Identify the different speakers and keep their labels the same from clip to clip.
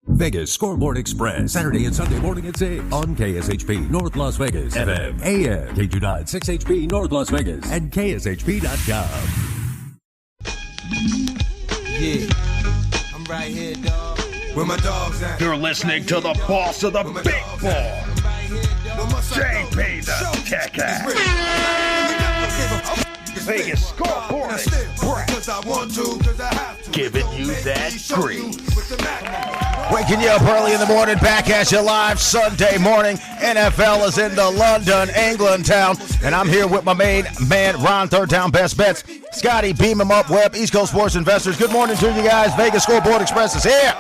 Speaker 1: Vegas Scoreboard Express, Saturday and Sunday morning at 6 on KSHP North Las Vegas, FM, AM, K29, 6HP North Las Vegas, and KSHP.com.
Speaker 2: Yeah, I'm right here, dog. Where my dogs at?
Speaker 3: You're listening to the boss of the big ball, JP the Tech Act. Vegas Scoreboard Express, giving you that grease.
Speaker 4: Waking you up early in the morning, back at you live Sunday morning. NFL is in the London, England town, and I'm here with my main man, Ron, third down best bets. Scotty, beam him up, Webb, East Coast Sports Investors. Good morning to you guys. Vegas Scoreboard Express is here.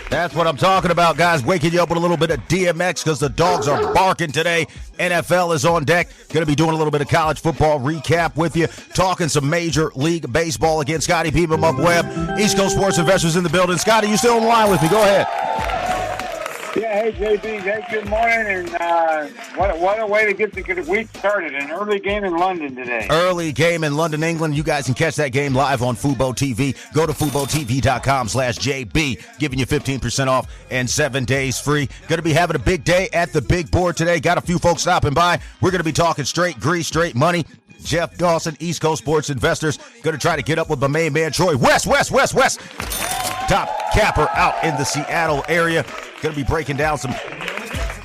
Speaker 4: That's what I'm talking about, guys. Waking you up with a little bit of DMX because the dogs are barking today. NFL is on deck. Going to be doing a little bit of college football recap with you. Talking some Major League Baseball again. Scotty, beam him up, Webb. East Coast Sports Investors in the building. Scotty, you still on the line with me? Go ahead.
Speaker 5: Yeah, hey, JB. Hey, good morning. And what a way to get the week started. An early game in London today.
Speaker 4: Early game in London, England. You guys can catch that game live on Fubo TV. Go to FuboTV.com/JB, giving you 15% off and 7 days free. Going to be having a big day at the big board today. Got a few folks stopping by. We're going to be talking straight grease, straight money. Jeff Dawson, East Coast Sports Investors. Going to try to get up with my main man, Troy West. Top capper out in the Seattle area. Going to be breaking down some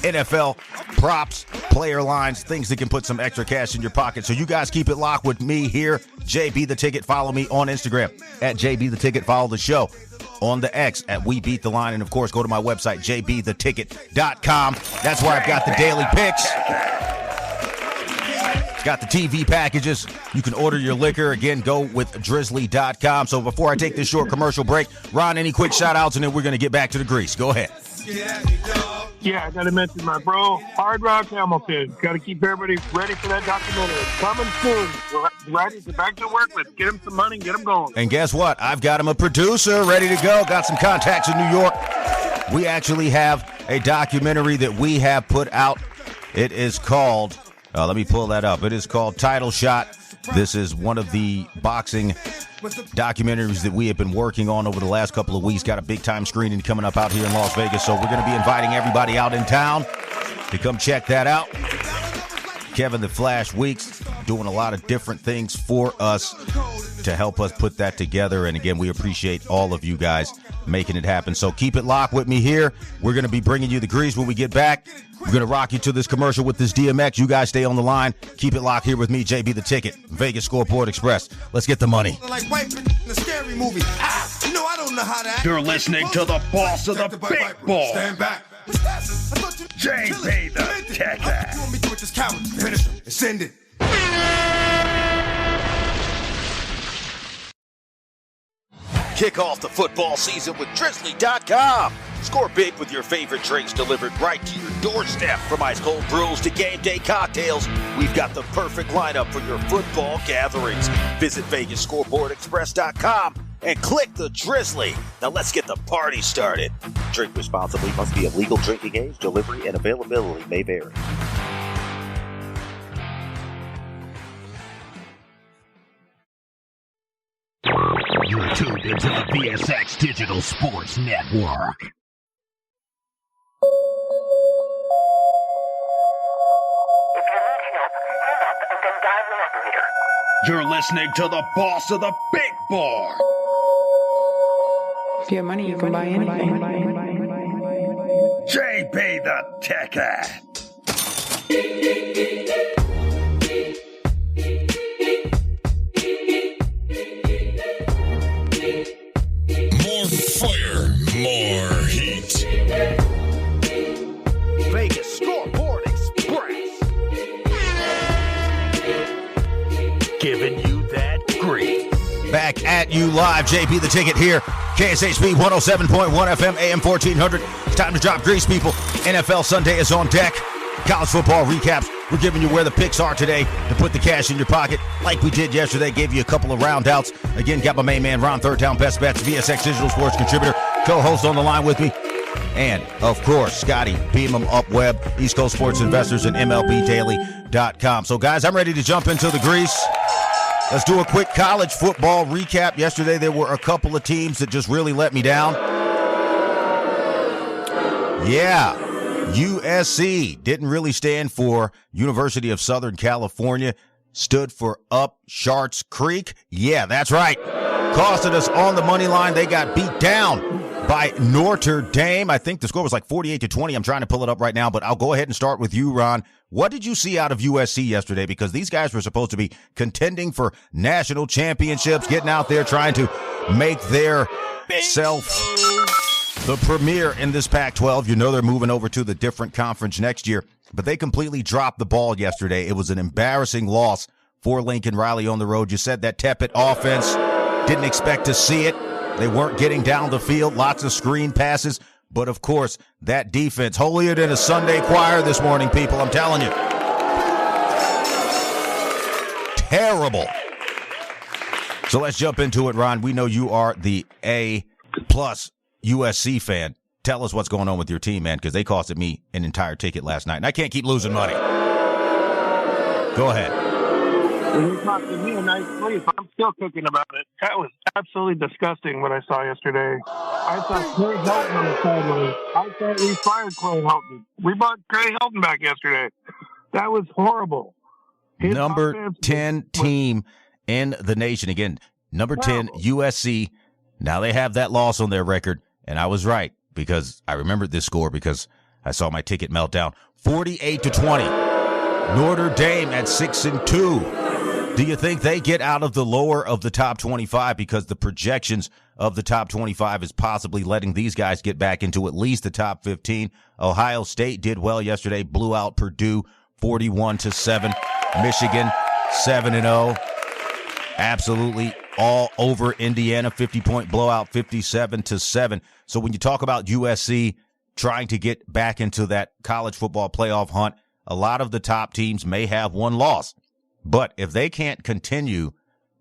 Speaker 4: NFL props, player lines, things that can put some extra cash in your pocket. So you guys keep it locked with me here, JB the Ticket. Follow me on Instagram at JB the Ticket. Follow the show on the X at We Beat the Line. And, of course, go to my website, jbtheticket.com. That's where I've got the daily picks. Got the TV packages. You can order your liquor. Again, go with drizzly.com. So before I take this short commercial break, Ron, any quick shout-outs, and then we're going to get back to the grease. Go ahead.
Speaker 6: Yeah, I got to mention my bro, Hard Rock Hamilton. Got to keep everybody ready for that documentary. Coming soon. We're ready to back to work. Let's get him some money and get him going.
Speaker 4: And guess what? I've got him a producer ready to go. Got some contacts in New York. We actually have a documentary that we have put out. It is called... let me pull that up. It is called Title Shot. This is one of the boxing documentaries that we have been working on over the last couple of weeks. Got a big-time screening coming up out here in Las Vegas, so we're going to be inviting everybody out in town to come check that out. Kevin the Flash Weeks doing a lot of different things for us to help us put that together. And again, we appreciate all of you guys making it happen. So keep it locked with me here. We're going to be bringing you the grease when we get back. We're going to rock you to this commercial with this DMX. You guys stay on the line. Keep it locked here with me, JB the Ticket, Vegas Scoreboard Express. Let's get the money.
Speaker 3: You're listening to the boss of the big ball, JB the Tech Act.
Speaker 2: Send it.
Speaker 4: Kick off the football season with Drizzly.com. Score big with your favorite drinks delivered right to your doorstep. From ice cold brews to game day cocktails, we've got the perfect lineup for your football gatherings. Visit VegasScoreboardExpress.com and click the Drizzly. Now let's get the party started. Drink responsibly. Must be of legal drinking age. Delivery and availability may vary.
Speaker 3: You're tuned into the VSX Digital Sports Network. You're listening to the boss of the big ball.
Speaker 7: If you have money, you can buy anything.
Speaker 3: JB the Tech Act.
Speaker 8: More fire, more heat.
Speaker 4: Vegas Scoreboard Express.
Speaker 3: Giving you that grease.
Speaker 4: Back at you live, JP the Ticket here. KSHP 107.1 FM, AM 1400. It's time to drop grease, people. NFL Sunday is on deck. College football recaps. We're giving you where the picks are today to put the cash in your pocket. Like we did yesterday, gave you a couple of round outs. Again, got my main man, Ron, third down best bets, VSX Digital Sports contributor, co-host on the line with me. And, of course, Scotty, beam 'em up Webb, East Coast Sports Investors, and MLBDaily.com. So, guys, I'm ready to jump into the grease. Let's do a quick college football recap. Yesterday, there were a couple of teams that just really let me down. Yeah, USC didn't really stand for University of Southern California, stood for Up Sharts Creek. Yeah, that's right. Costed us on the money line. They got beat down by Notre Dame. I think the score was like 48-20. I'm trying to pull it up right now, but I'll go ahead and start with you, Ron. What did you see out of USC yesterday? Because these guys were supposed to be contending for national championships, getting out there trying to make their self the premier in this Pac-12. You know they're moving over to the different conference next year, but they completely dropped the ball yesterday. It was an embarrassing loss for Lincoln Riley on the road. You said that tepid offense, didn't expect to see it. They weren't getting down the field, lots of screen passes. But, of course, that defense, holier than a Sunday choir this morning, people, I'm telling you. Terrible. So let's jump into it, Ron. We know you are the A-plus USC fan. Tell us what's going on with your team, man, because they costed me an entire ticket last night, and I can't keep losing money. Go ahead.
Speaker 6: It costed me a nice sleep. I'm still cooking about it. That was absolutely disgusting what I saw yesterday. I saw Clay Helton on the sideline. I thought we fired Clay Helton. We brought Clay Helton back yesterday. That was horrible. His
Speaker 4: number 10 team in the nation. Again, number 10, USC. Now they have that loss on their record, and I was right because I remembered this score because I saw my ticket melt down. 48-20. Notre Dame at 6-2. Do you think they get out of the lower of the top 25 because the projections of the top 25 is possibly letting these guys get back into at least the top 15? Ohio State did well yesterday, blew out Purdue 41-7. Michigan 7-0. Absolutely all over Indiana, 50-point blowout, 57-7. So when you talk about USC trying to get back into that college football playoff hunt, a lot of the top teams may have one loss. But if they can't continue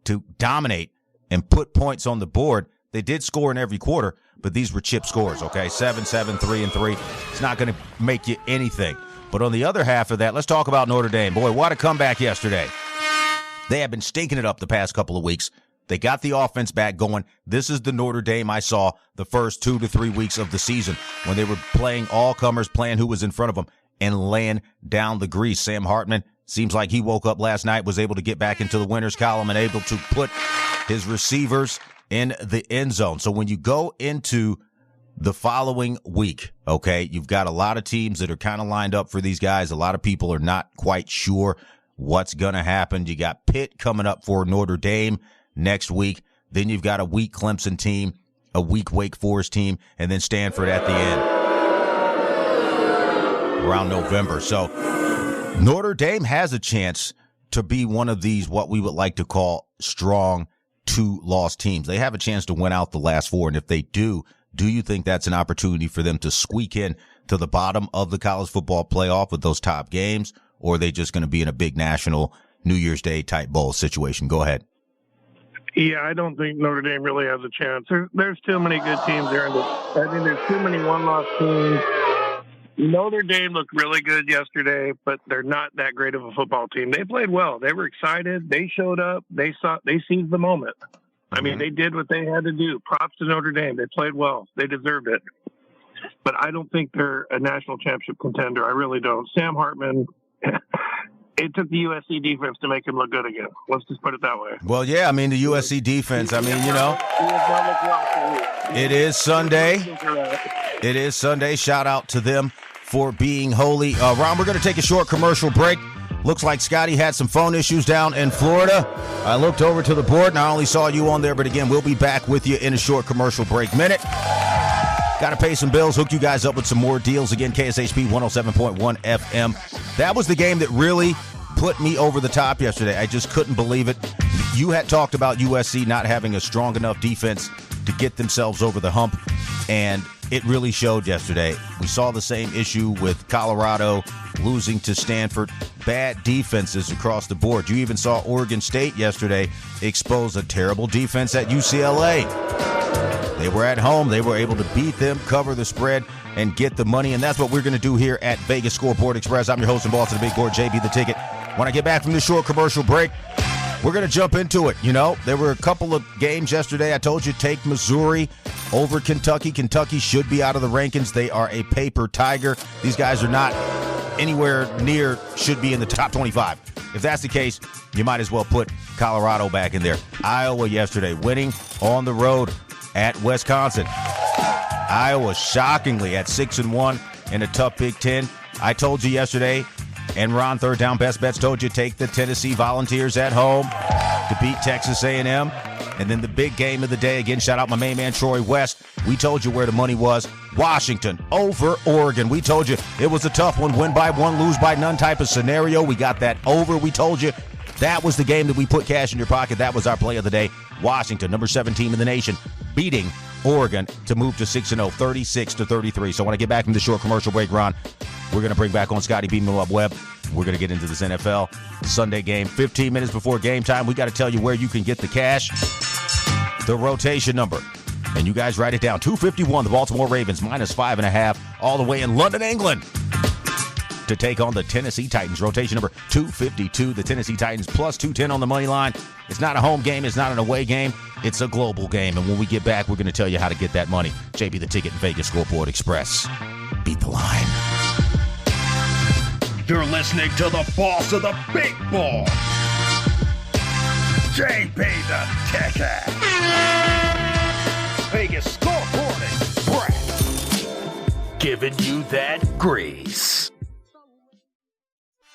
Speaker 4: to dominate and put points on the board, they did score in every quarter, but these were chip scores, okay? 7-7, 3-3. It's not going to make you anything. But on the other half of that, let's talk about Notre Dame. Boy, what a comeback yesterday. They have been stinking it up the past couple of weeks. They got the offense back going. This is the Notre Dame I saw the first 2 to 3 weeks of the season when they were playing all comers, playing who was in front of them, and laying down the grease. Sam Hartman seems like he woke up last night, was able to get back into the winner's column and able to put his receivers in the end zone. So when you go into the following week, okay, you've got a lot of teams that are kind of lined up for these guys. A lot of people are not quite sure what's going to happen. You got Pitt coming up for Notre Dame next week. Then you've got a weak Clemson team, a weak Wake Forest team, and then Stanford at the end around November. So Notre Dame has a chance to be one of these, what we would like to call strong 2-loss teams. They have a chance to win out the last 4. And if they do you think that's an opportunity for them to squeak in to the bottom of the college football playoff with those top games? Or are they just going to be in a big national New Year's Day type bowl situation? Go ahead.
Speaker 6: Yeah, I don't think Notre Dame really has a chance. There's too many good teams there. I think there's too many one-loss teams. Notre Dame looked really good yesterday, but they're not that great of a football team. They played well. They were excited. They showed up. They seized the moment. I mean, they did what they had to do. Props to Notre Dame. They played well. They deserved it. But I don't think they're a national championship contender. I really don't. Sam Hartman, it took the USC defense to make him look good again. Let's just put it that way.
Speaker 4: Well, yeah, I mean, the USC defense, I mean, you know, it is Sunday. It is Sunday. Shout out to them for being holy. Ron, we're going to take a short commercial break. Looks like Scotty had some phone issues down in Florida. I looked over to the board and I only saw you on there, but again, we'll be back with you in a short commercial break minute. Got to pay some bills, hook you guys up with some more deals. Again, KSHP 107.1 FM. That was the game that really put me over the top yesterday. I just couldn't believe it. You had talked about USC not having a strong enough defense to get themselves over the hump, and it really showed yesterday. We saw the same issue with Colorado losing to Stanford. Bad defenses across the board. You even saw Oregon State yesterday expose a terrible defense at UCLA. They were at home. They were able to beat them, cover the spread, and get the money. And that's what we're going to do here at Vegas Scoreboard Express. I'm your host and boss of the Big Board, JB the Ticket. When I get back from this short commercial break, we're going to jump into it. You know, there were a couple of games yesterday. I told you, take Missouri over Kentucky. Kentucky should be out of the rankings. They are a paper tiger. These guys are not anywhere near should be in the top 25. If that's the case, you might as well put Colorado back in there. Iowa yesterday winning on the road at Wisconsin. Iowa shockingly at 6-1 in a tough Big Ten. I told you yesterday, and Ron, Third Down Best Bets, told you take the Tennessee Volunteers at home to beat Texas A&M. And then the big game of the day, again, shout out my main man, Troy West. We told you where the money was. Washington over Oregon. We told you it was a tough one. Win by one, lose by none type of scenario. We got that over. We told you that was the game that we put cash in your pocket. That was our play of the day. Washington, number 7 team in the nation, beating Oregon to move to 6-0, 36-33. So when I get back from the short commercial break, Ron, we're going to bring back on Scotty Beam Up Webb. We're going to get into this NFL Sunday game. 15 minutes before game time, we got to tell you where you can get the cash. The rotation number. And you guys write it down. 251, the Baltimore Ravens, minus 5.5, all the way in London, England, to take on the Tennessee Titans. Rotation number 252, the Tennessee Titans, plus 210 on the money line. It's not a home game. It's not an away game. It's a global game. And when we get back, we're going to tell you how to get that money. JB the Ticket and Vegas Scoreboard Express. Beat the line.
Speaker 3: You're listening to the boss of the big ball, JB the Ticket. Vegas Scoreboard Express. Giving you that grease.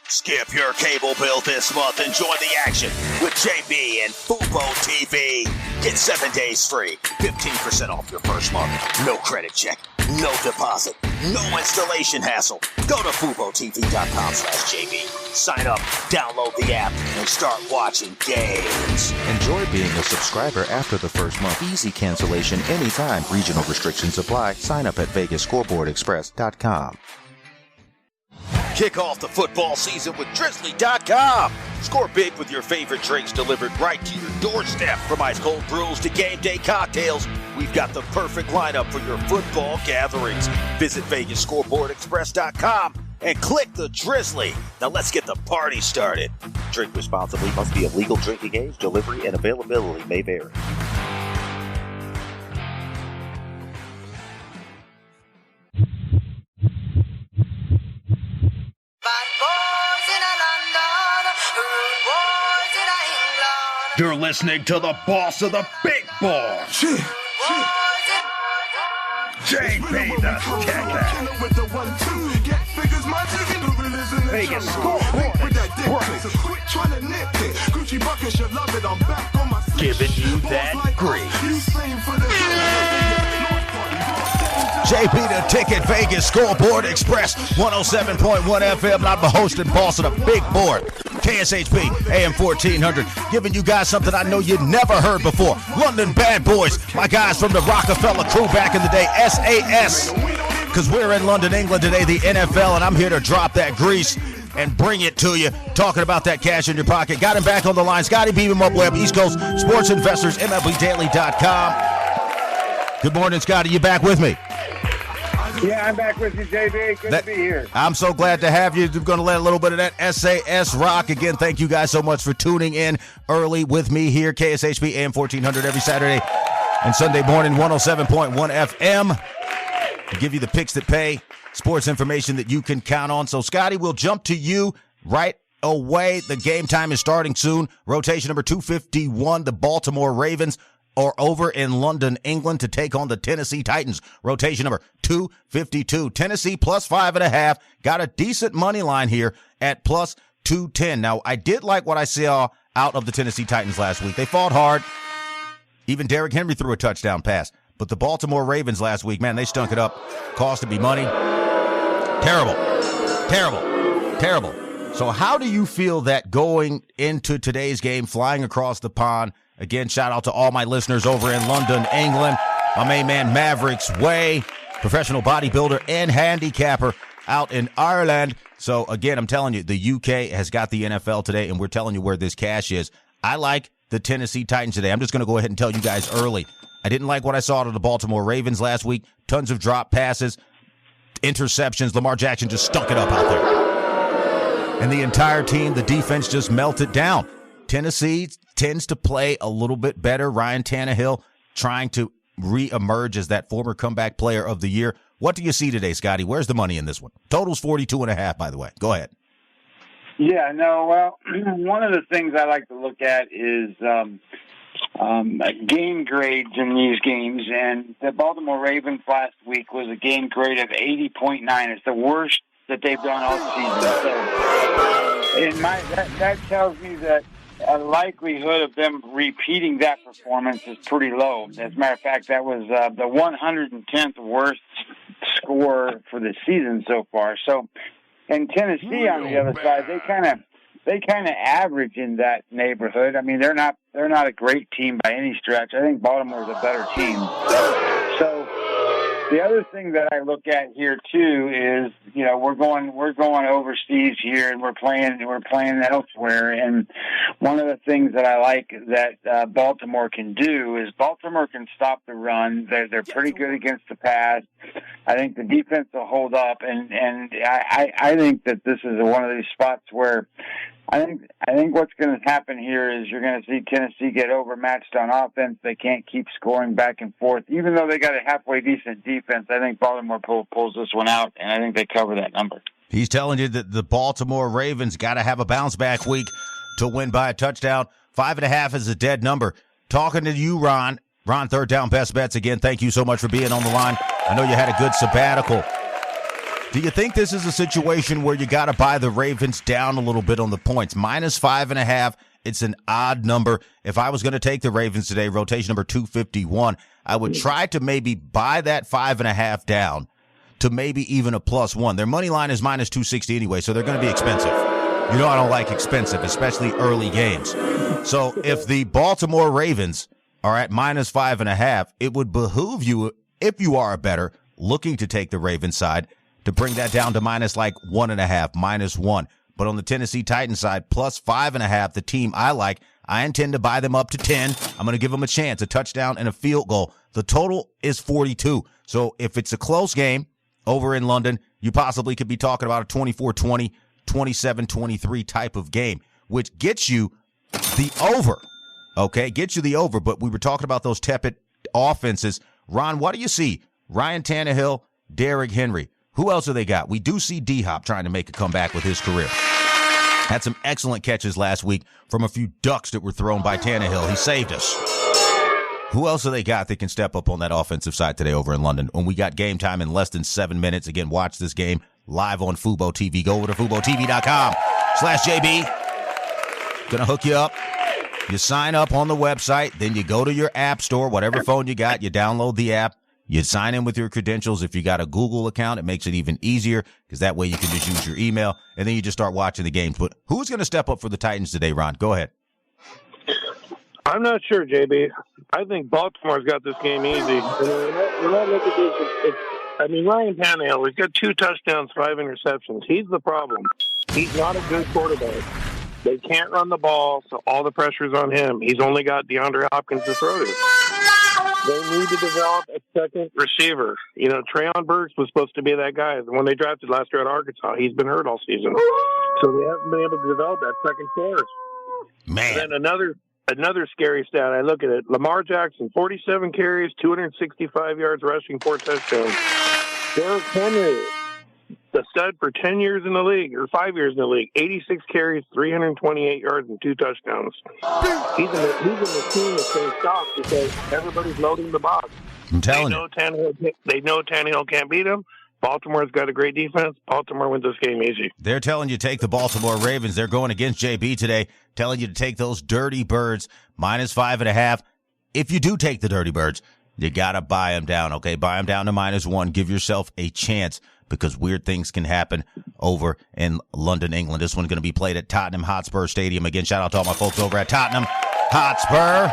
Speaker 7: Skip your cable bill this month and join the action with JB and Fubo TV. Get 7 days free, 15% off your first month. No credit check, no deposit, no installation hassle. Go to FuboTV.com/JB. Sign up, download the app, and start watching games.
Speaker 9: Enjoy being a subscriber after the first month. Easy cancellation anytime. Regional restrictions apply. Sign up at VegasScoreboardExpress.com.
Speaker 7: Kick off the football season with Drizzly.com. Score big with your favorite drinks delivered right to your doorstep. From ice cold brews to game day cocktails, we've got the perfect lineup for your football gatherings. Visit VegasScoreboardExpress.com and click the Drizzly. Now let's get the party started. Drink responsibly. Must be of legal drinking age. Delivery and availability may vary.
Speaker 3: You're listening to the boss of the big ball, JB the Ticket. Vegas Scoreboard Express. Giving you that grease.
Speaker 4: JB the Ticket, Vegas Scoreboard Express, 107.1 FM. I'm the host and boss of the big board, KSHP, AM 1400, giving you guys something I know you never heard before. London Bad Boys, my guys from the Rockefeller crew back in the day, SAS, because we're in London, England today, the NFL, and I'm here to drop that grease and bring it to you, talking about that cash in your pocket. Got him back on the line. Scotty Beam Him Up Webb, East Coast Sports Investors, MLBDaily.com. Good morning, Scotty. You back with me?
Speaker 5: Yeah, I'm back with you, JB. Good to be here.
Speaker 4: I'm so glad to have you. We're going to let a little bit of that SAS rock. Again, thank you guys so much for tuning in early with me here, KSHP AM 1400 every Saturday and Sunday morning, 107.1 FM. To give you the picks that pay, sports information that you can count on. So, Scotty, we'll jump to you right away. The game time is starting soon. Rotation number 251, the Baltimore Ravens are over in London, England to take on the Tennessee Titans. Rotation number 252. Tennessee plus 5.5. Got a decent money line here at plus 210. Now, I did like what I saw out of the Tennessee Titans last week. They fought hard. Even Derrick Henry threw a touchdown pass. But the Baltimore Ravens last week, man, they stunk it up. Costed me money. Terrible. Terrible. Terrible. So how do you feel that going into today's game, flying across the pond? Again, shout out to all my listeners over in London, England. My main man, Mavericks Way, professional bodybuilder and handicapper out in Ireland. So, again, I'm telling you, the UK has got the NFL today, and we're telling you where this cash is. I like the Tennessee Titans today. I'm just going to go ahead and tell you guys early. I didn't like what I saw out of the Baltimore Ravens last week. Tons of drop passes, interceptions. Lamar Jackson just stunk it up out there. And the entire team, the defense just melted down. Tennessee tends to play a little bit better. Ryan Tannehill trying to re-emerge as that former comeback player of the year. What do you see today, Scotty? Where's the money in this one? Total's 42.5, by the way. Go ahead.
Speaker 5: Yeah, no, well, one of the things I like to look at is game grades in these games, and the Baltimore Ravens last week was a game grade of 80.9. It's the worst that they've done all season. So that tells me that a likelihood of them repeating that performance is pretty low. As a matter of fact, that was the 110th worst score for the season so far. So, in Tennessee, on the other side, they kind of average in that neighborhood. I mean, they're not a great team by any stretch. I think Baltimore's a better team. So the other thing that I look at here too is, we're going overseas here, and we're playing elsewhere. And one of the things that I like that Baltimore can do is Baltimore can stop the run. They're pretty good against the pass. I think the defense will hold up, and I think that this is one of these spots where I think what's going to happen here is you're going to see Tennessee get overmatched on offense. They can't keep scoring back and forth. Even though they got a halfway decent defense, I think Baltimore pulls this one out, and I think they cover that number.
Speaker 4: He's telling you that the Baltimore Ravens got to have a bounce-back week to win by a touchdown. 5.5 is a dead number. Talking to you, Ron. Ron, Third Down Best Bets again. Thank you so much for being on the line. I know you had a good sabbatical. Do you think this is a situation where you got to buy the Ravens down a little bit on the points? Minus 5.5, it's an odd number. If I was going to take the Ravens today, rotation number 251, I would try to maybe buy that 5.5 down to maybe even a +1. Their money line is minus 260 anyway, so they're going to be expensive. You know I don't like expensive, especially early games. So if the Baltimore Ravens are at minus 5.5, it would behoove you, if you are a bettor looking to take the Ravens side, to bring that down to minus like 1.5, -1. But on the Tennessee Titans side, plus 5.5, the team I like, I intend to buy them up to 10. I'm going to give them a chance, a touchdown and a field goal. The total is 42. So if it's a close game over in London, you possibly could be talking about a 24-20, 27-23 type of game, which gets you the over. Okay, gets you the over. But we were talking about those tepid offenses. Ron, what do you see? Ryan Tannehill, Derrick Henry. Who else have they got? We do see D-Hop trying to make a comeback with his career. Had some excellent catches last week from a few ducks that were thrown by Tannehill. He saved us. Who else have they got that can step up on that offensive side today over in London? When we got game time in less than 7 minutes. Again, watch this game live on Fubo TV. Go over to FuboTV.com/JB. Gonna hook you up. You sign up on the website. Then you go to your app store, whatever phone you got. You download the app. You sign in with your credentials. If you got a Google account, it makes it even easier because that way you can just use your email, and then you just start watching the games. But who's going to step up for the Titans today, Ron? Go ahead.
Speaker 6: I'm not sure, JB. I think Baltimore's got this game easy. When I look at this, Ryan Tannehill, he's got 2 touchdowns, 5 interceptions. He's the problem. He's not a good quarterback. They can't run the ball, so all the pressure's on him. He's only got DeAndre Hopkins to throw to. They need to develop a second receiver. Treyon Burks was supposed to be that guy. The one they drafted last year at Arkansas. He's been hurt all season. So they haven't been able to develop that second force.
Speaker 4: Man.
Speaker 6: And then another scary stat, I look at it. Lamar Jackson, 47 carries, 265 yards rushing, 4 touchdowns. Derrick Henry, the stud for 10 years in the league, or 5 years in the league, 86 carries, 328 yards, and 2 touchdowns. He's in the team that can't stop because everybody's loading the box.
Speaker 4: I'm telling you.
Speaker 6: They know Tannehill can't beat him. Baltimore's got a great defense. Baltimore wins this game easy.
Speaker 4: They're telling you take the Baltimore Ravens. They're going against JB today, telling you to take those Dirty Birds, minus 5.5. If you do take the Dirty Birds, you got to buy them down, okay? Buy them down to -1. Give yourself a chance because weird things can happen over in London, England. This one's going to be played at Tottenham Hotspur Stadium. Again, shout out to all my folks over at Tottenham Hotspur,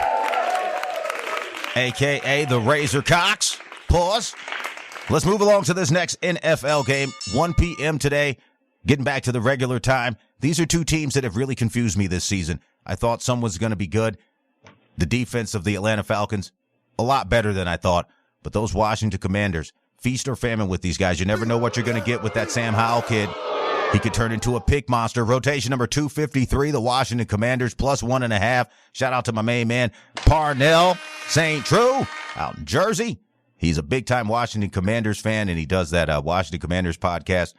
Speaker 4: a.k.a. the Razorcocks. Pause. Let's move along to this next NFL game, 1 p.m. today. Getting back to the regular time. These are 2 teams that have really confused me this season. I thought some was going to be good. The defense of the Atlanta Falcons, a lot better than I thought. But those Washington Commanders, feast or famine with these guys. You never know what you're going to get with that Sam Howell kid. He could turn into a pick monster. Rotation number 253, the Washington Commanders, plus 1.5. Shout out to my main man, Parnell St. True, out in Jersey. He's a big-time Washington Commanders fan, and he does that Washington Commanders podcast.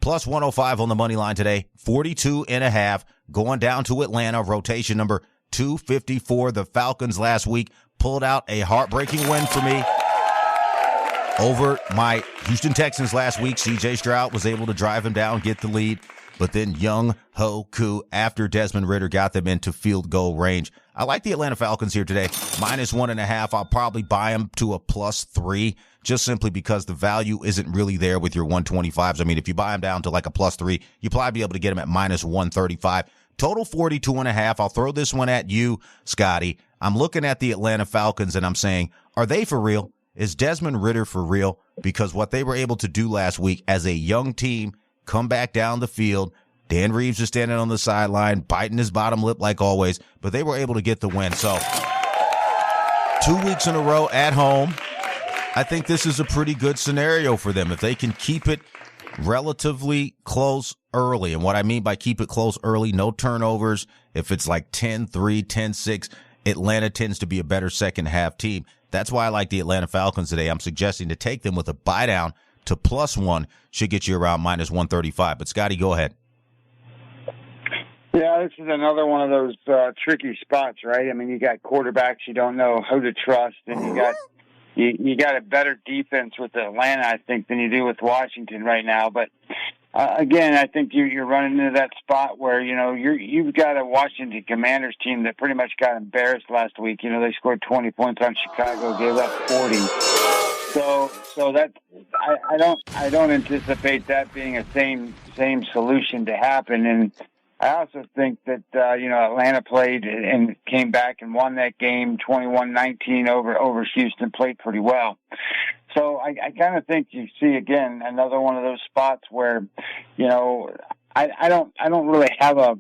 Speaker 4: Plus 105 on the money line today, 42.5, going down to Atlanta. Rotation number 254. The Falcons last week pulled out a heartbreaking win for me over my Houston Texans last week. C.J. Stroud was able to drive him down, get the lead. But then Young Ho Koo, after Desmond Ridder, got them into field goal range. I like the Atlanta Falcons here today. Minus 1.5. I'll probably buy them to a plus 3, just simply because the value isn't really there with your 125s. I mean, if you buy them down to like a plus 3, you probably be able to get them at minus 135. Total 42.5. I'll throw this one at you, Scotty. I'm looking at the Atlanta Falcons and I'm saying, are they for real? Is Desmond Ridder for real? Because what they were able to do last week as a young team, come back down the field. Dan Reeves is standing on the sideline, biting his bottom lip like always, but they were able to get the win. So 2 weeks in a row at home, I think this is a pretty good scenario for them. If they can keep it relatively close early, and what I mean by keep it close early, no turnovers. If it's like 10-3, 10-6, Atlanta tends to be a better second half team. That's why I like the Atlanta Falcons today. I'm suggesting to take them with a buy down to plus 1, should get you around minus 135. But Scotty, go ahead.
Speaker 5: Yeah, this is another one of those tricky spots, right? I mean, you got quarterbacks you don't know who to trust, and you got a better defense with Atlanta, I think, than you do with Washington right now. But again, I think you're running into that spot where you've got a Washington Commanders team that pretty much got embarrassed last week. They scored 20 points on Chicago, gave up 40. So that I don't anticipate that being a same solution to happen. And I also think that Atlanta played and came back and won that game 21-19 over Houston, played pretty well. So I kind of think you see again another one of those spots where I don't really have a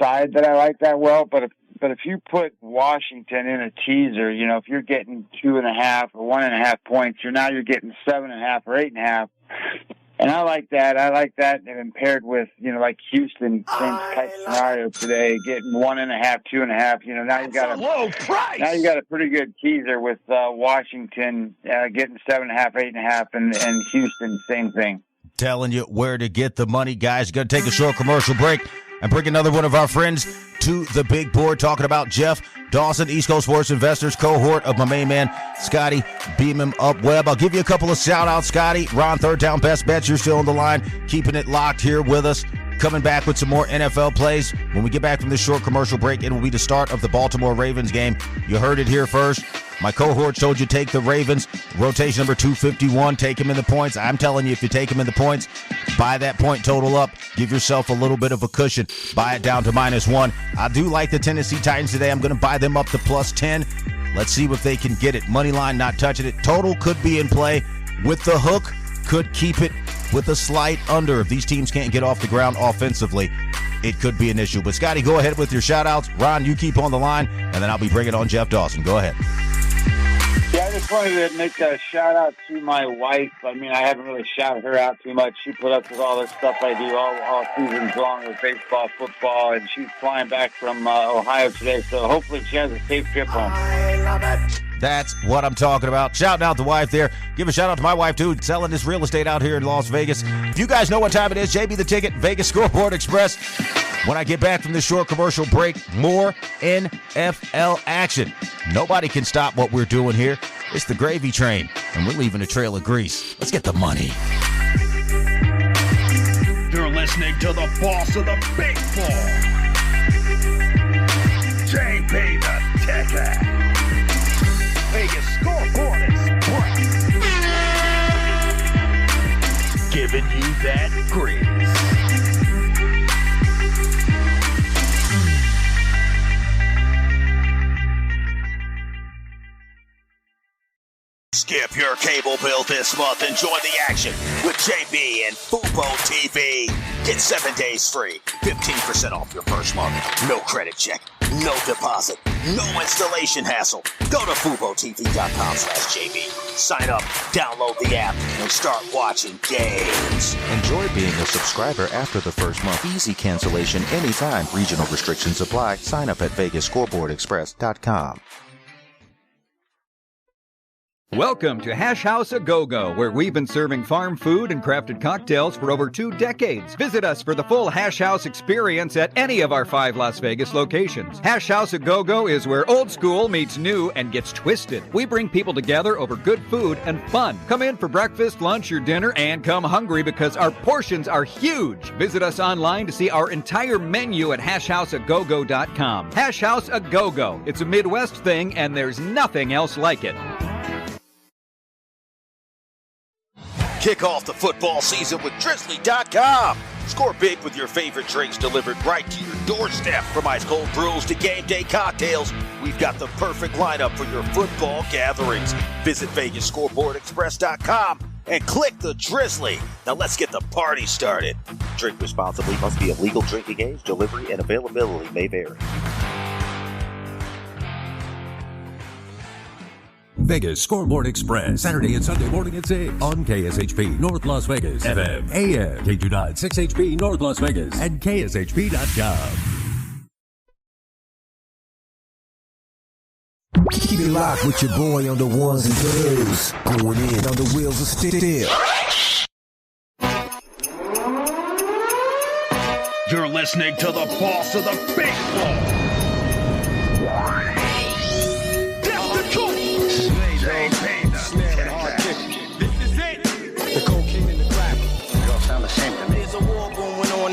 Speaker 5: side that I like that well, but if you put Washington in a teaser, if you're getting 2.5 or 1.5 points, you're getting 7.5 or 8.5. And I like that. And paired with, like Houston, same type scenario today, getting 1.5, 2.5. Now you got a low price. Now you got a pretty good teaser with Washington getting 7.5, 8.5, and Houston, same thing.
Speaker 4: Telling you where to get the money, guys. Going to take a short commercial break and bring another one of our friends to the big board, talking about Jeff Dawson, East Coast Sports Investors, cohort of my main man, Scotty Beam Him Up Webb. I'll give you a couple of shout-outs, Scotty. Ron, Third Down Best Bets, you're still on the line, keeping it locked here with us. Coming back with some more NFL plays. When we get back from this short commercial break, it will be the start of the Baltimore Ravens game. You heard it here first. My cohort told you take the Ravens. Rotation number 251, take them in the points. I'm telling you, if you take them in the points, buy that point total up. Give yourself a little bit of a cushion. Buy it down to -1. I do like the Tennessee Titans today. I'm going to buy them up to +10. Let's see if they can get it. Money line, not touching it. Total could be in play. With the hook, could keep it with a slight under. If these teams can't get off the ground offensively, it could be an issue. But Scotty, go ahead with your shout-outs. Ron, you keep on the line, and then I'll be bringing on Jeff Dawson. Go ahead.
Speaker 5: Yeah, I just wanted to make a shout-out to my wife. I mean, I haven't really shouted her out too much. She put up with all this stuff I do all seasons long with baseball, football, and she's flying back from Ohio today, so hopefully she has a safe trip home.
Speaker 4: I love it. That's what I'm talking about. Shouting out the wife there. Give a shout out to my wife, too, selling this real estate out here in Las Vegas. If you guys know what time it is, JB the Ticket, Vegas Scoreboard Express. When I get back from this short commercial break, more NFL action. Nobody can stop what we're doing here. It's the gravy train, and we're leaving a trail of grease. Let's get the money.
Speaker 3: You're listening to the boss of the big ball, JB the Ticket. Vegas Scoreboard Express. Giving you that grease.
Speaker 7: Skip your cable bill this month and join the action with JB and Fubo TV. Get 7 days free, 15% off your first month. No credit check, no deposit, no installation hassle. Go to FuboTV.com/JB. Sign up, download the app, and start watching games.
Speaker 9: Enjoy being a subscriber after the first month. Easy cancellation anytime. Regional restrictions apply. Sign up at VegasScoreboardExpress.com.
Speaker 10: Welcome to Hash House A Go-Go, where we've been serving farm food and crafted cocktails for over 2 decades. Visit us for the full Hash House experience at any of our 5 Las Vegas locations. Hash House A Go-Go is where old school meets new and gets twisted. We bring people together over good food and fun. Come in for breakfast, lunch, or dinner, and come hungry because our portions are huge. Visit us online to see our entire menu at hashhouseagogo.com. Hash House A Go-Go. It's a Midwest thing, and there's nothing else like it.
Speaker 7: Kick off the football season with Drizzly.com. Score big with your favorite drinks delivered right to your doorstep. From ice cold brews to game day cocktails, we've got the perfect lineup for your football gatherings. Visit VegasScoreboardExpress.com and click the Drizzly. Now let's get the party started. Drink responsibly. Must be of legal drinking age. Delivery and availability may vary.
Speaker 1: Vegas Scoreboard Express, Saturday and Sunday morning at 6 on KSHP North Las Vegas, FM, AM, K2.6HP North Las Vegas, and KSHP.com.
Speaker 11: Keep it locked with your boy on the ones and twos, going in on the wheels of steel.
Speaker 3: You're listening to the boss of the big ball.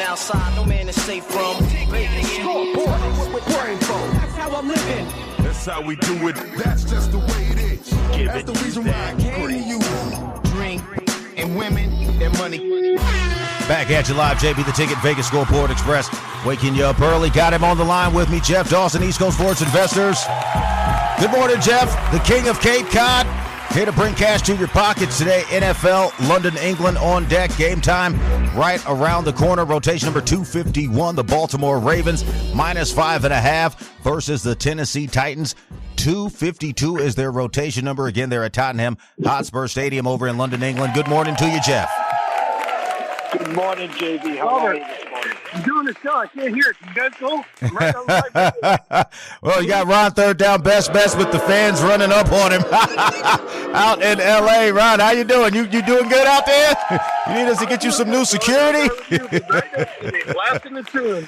Speaker 12: Outside, no man is safe from.
Speaker 3: That's how I'm living. That's how we do it. That's just the way it is. That's the reason why I came to you.
Speaker 12: Drink and women and money.
Speaker 4: Back at you live, JB the Ticket, Vegas Scoreboard Express. Waking you up early. Got him on the line with me, Jeff Dawson, East Coast Sports Investors. Good morning, Jeff, the king of Cape Cod. Here to bring cash to your pockets today. NFL, London, England on deck. Game time right around the corner. Rotation number 251. The Baltimore Ravens -5.5 versus the Tennessee Titans. 252 is their rotation number. Again, they're at Tottenham Hotspur Stadium over in London, England. Good morning to you, Jeff.
Speaker 6: Good morning, JB. How are you this morning? I'm doing the show. I can't hear it. You guys go? I'm right on the
Speaker 4: Well, you got Ron third down best with the fans running up on him out in L.A. Ron, how you doing? You doing good out there? You need us to get you some new security?
Speaker 6: Blasting the tune.